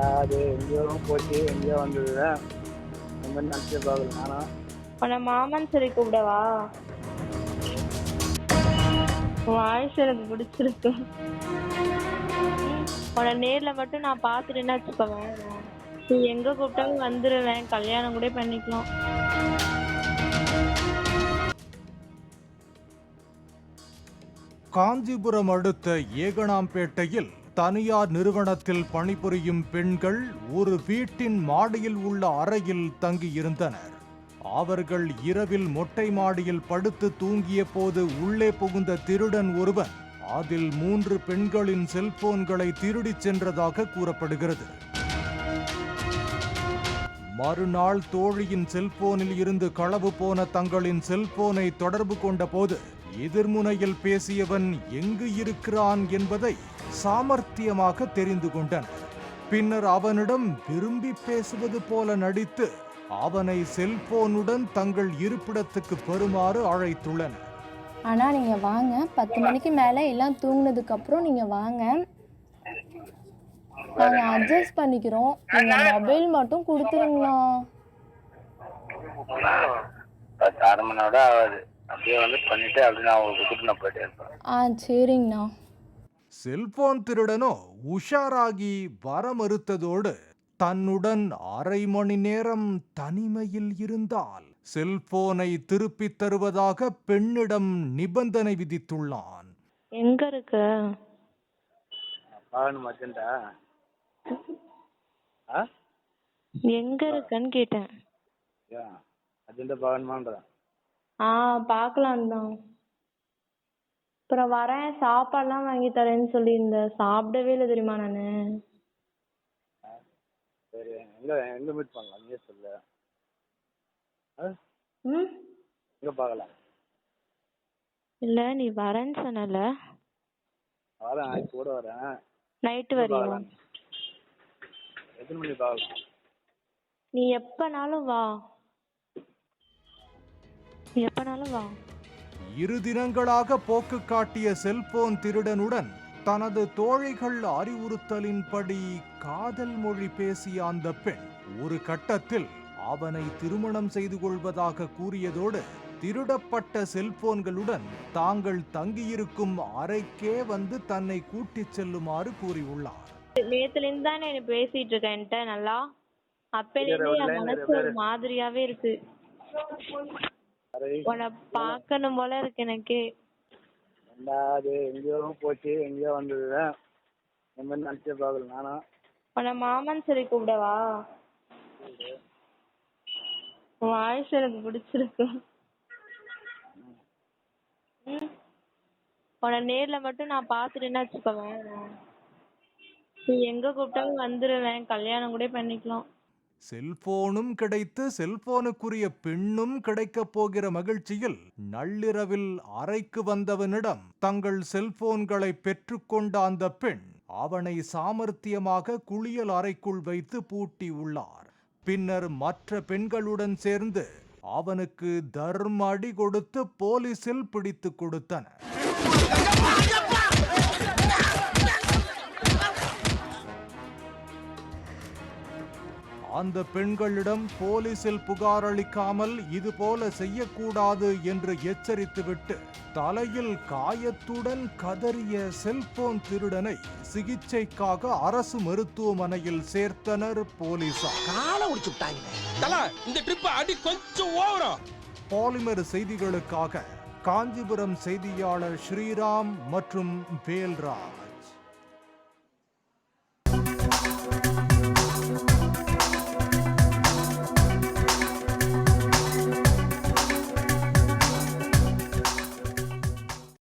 அது எங்கேயோ போச்சு, எங்கேயோ வந்தது. இந்த மாதிரி நினச்சி பார்க்கல நானும். உன்னை மாமன் சொல்லி கூப்பிடவா? வாய்ஸ் எனக்கு பிடிச்சிருக்கு. உன்னை நேர்ல மட்டும் நான் பார்த்துட்டேன்னு வச்சுக்கோவேன், நீ எங்க கூப்பிட்டாலும் வந்துருவேன், கல்யாணம் கூட பண்ணிக்கலாம். காஞ்சிபுரம் அடுத்த ஏகனாம்பேட்டையில் தனியார் நிறுவனத்தில் பணிபுரியும் பெண்கள் ஒரு வீட்டின் மாடியில் உள்ள அறையில் தங்கியிருந்தனர். அவர்கள் இரவில் மொட்டை மாடியில் படுத்து தூங்கிய போது உள்ளே புகுந்த திருடன் ஒருவன் அதில் 3 பெண்களின் செல்போன்களை திருடிச் சென்றதாக கூறப்படுகிறது. மறுநாள் தோழியின் செல்போனில் இருந்து களவு போன தங்களின் செல்போனை தொடர்பு கொண்ட போது எதிர்முனையில் பேசியவன் எங்கு இருக்கிறான் என்பதை சாமர்த்தியமாக தெரிந்து கொண்டனர். பின்னர் அவனிடம் விரும்பி பேசுவது போல நடித்து அவனை செல்போனுடன் தங்கள் இருப்பிடத்துக்கு பெறுமாறு அழைத்துள்ளனர். ஆனால் நீங்கள் வாங்க, 10 மணிக்கு மேலே எல்லாம் தூங்கினதுக்கப்புறம் நீங்கள் வாங்க, நாங்கள் அட்ஜஸ்ட் பண்ணிக்கிறோம். நீங்கள் மொபைல் மட்டும் கொடுத்துருங்களா? 10 மணி நேரம் ஆகாது, அப்படியே வந்து பண்ணிட்டு அப்படி நான் கொடுத்துட்டு நான் போயிட்டே இருப்பேன். சரிங்கண்ணா. செல்போன் திருடனோ உஷாராகி வர மறுத்ததோடு தன்னுடன் அரை மணி நேரம் தனிமையில் இருந்தால் செல்போனை திருப்பித் தருவதாக பெண்ணிடம் நிபந்தனை விதித்துள்ளான். எங்க இருக்கு? எங்க இருக்குன்னு கேட்டேன். பார்க்கலாம் தான். அப்புறம் வரேன், சாப்பாடுலாம் வாங்கி தரேன்னு சொல்லியிருந்தேன், சாப்பிடவே இல்லை தெரியுமா நானு. சரி, எங்க எங்க மீட் பண்ணலாம் நீயே சொல்லு. எங்க பார்க்கலாம்? இல்ல நீ வரேன்னு சொன்னல. வரேன், கூட வரேன். நைட்டு வரியா? எத்தனை மணி பார்க்கலாம்? நீ எப்பனாலும் வா, எப்பனாலும் வா. 2 தினங்களாக போக்கு காட்டிய செல்போன் திருடனுடன் தனது தோழிகள் அறிவுறுத்தலின்படி காதல் மொழி பேசிய அந்த பெண் ஒரு கட்டத்தில் அவனை திருமணம் செய்து கொள்வதாக கூறியதோடு திருடப்பட்ட செல்போன்களுடன் தாங்கள் தங்கியிருக்கும் அறைக்கே வந்து தன்னை கூட்டிச் செல்லுமாறு கூறியுள்ளார். நேத்துல இருந்து தானே என்ன பேசிட்டு இருக்கேன்ட்ட நல்லா. அப்பையில என் மனசு ஒரு மாதிரியாவே இருக்கு. உன்னை பார்க்கணும் போல இருக்கு எனக்கு. அது எங்கேயோ போச்சு, எங்கேயோ வந்தது. இந்த மாதிரி நினச்சி பார்க்கல நானும். உன்னை மாமன் சொல்லி கூப்பிடவா? வாய்ஸ் எனக்கு பிடிச்சிருக்கு. உன்னை நேர்ல மட்டும் நான் பார்த்துட்டேன்னு வச்சுக்கோவேன், நீ எங்க கூப்பிட்டாலும் வந்துருவேன், கல்யாணம் கூட பண்ணிக்கலாம். செல்போனும் கிடைத்து செல்போனுக்குரிய பெண்ணும் கிடைக்கப் போகிற மகிழ்ச்சியில் நள்ளிரவில் அறைக்கு வந்தவனிடம் தங்கள் செல்போன்களை பெற்றுக்கொண்ட அந்த பெண் அவனை சாமர்த்தியமாக குளியல் அறைக்குள் வைத்து பூட்டி உள்ளார். பின்னர் மற்ற பெண்களுடன் சேர்ந்து அவனுக்கு தர்ம அடி கொடுத்து போலீசில் பிடித்து கொடுத்தனர். அந்த பெண்களிடம் போலீசில் புகார் அளிக்காமல் இதுபோல செய்யக்கூடாது என்று எச்சரித்துவிட்டு தலையில் காயத்துடன் கதறிய செல்போன் திருடனை சிகிச்சைக்காக அரசு மருத்துவமனையில் சேர்த்தனர் போலீசார். பாலிமர் செய்திகளுக்காக காஞ்சிபுரம் செய்தியாளர் ஸ்ரீராம் மற்றும் வேல்ராஜ்.